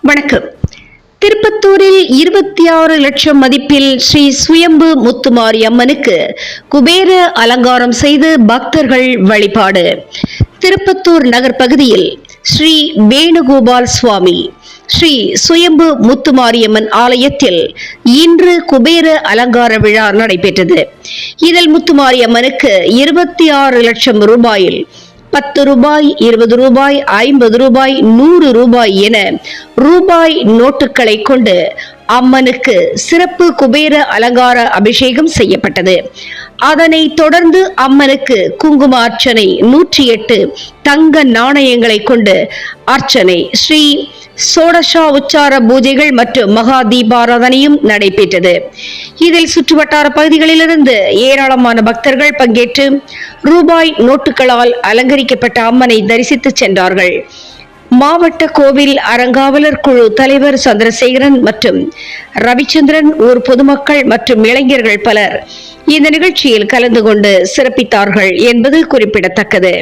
வணக்கம். திருப்பத்தூரில் 26 லட்சம் மதிப்பில் ஸ்ரீ சுயம்பு முத்துமாரி அம்மனுக்கு குபேர அலங்காரம் செய்து பக்தர்கள் வழிபாடு. திருப்பத்தூர் நகர் பகுதியில் ஸ்ரீ வேணுகோபால் சுவாமி ஸ்ரீ சுயம்பு முத்துமாரியம்மன் ஆலயத்தில் இன்று குபேர அலங்கார விழா நடைபெற்றது. இதில் முத்துமாரியம்மனுக்கு 26 லட்சம் ரூபாயில் 10 ரூபாய், 20 ரூபாய், 50 ரூபாய், 100 ரூபாய் என ரூபாய் நோட்டுகளை கொண்டு அம்மனுக்கு சிறப்பு குபேர அலங்கார அபிஷேகம் செய்யப்பட்டது. அதனை தொடர்ந்து அம்மனுக்கு குங்கும அர்ச்சனை, 108 தங்க நாணயங்களை கொண்டு அர்ச்சனை, ஸ்ரீ சோடசா உச்சார பூஜைகள் மற்றும் மகா தீபாராதனையும் நடைபெற்றது. இதில் சுற்றுவட்டார பகுதிகளிலிருந்து ஏராளமான பக்தர்கள் பங்கேற்று ரூபாய் நோட்டுகளால் அலங்கரிக்கப்பட்ட அம்மனை தரிசித்து சென்றார்கள். மாவட்ட கோவில் அறங்காவலர் குழு தலைவர் சந்திரசேகரன் மற்றும் ரவிச்சந்திரன், ஊர் பொதுமக்கள் மற்றும் இளைஞர்கள் பலர் இந்த நிகழ்ச்சியில் கலந்து கொண்டு சிறப்பித்தார்கள் என்பது குறிப்பிடத்தக்கது.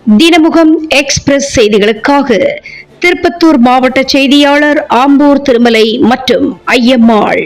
தினமுகம் எக்ஸ்பிரஸ் செய்திகளுக்காக திருப்பத்தூர் மாவட்ட செய்தியாளர் ஆம்பூர் திருமலை மற்றும் ஐயம்மாள்.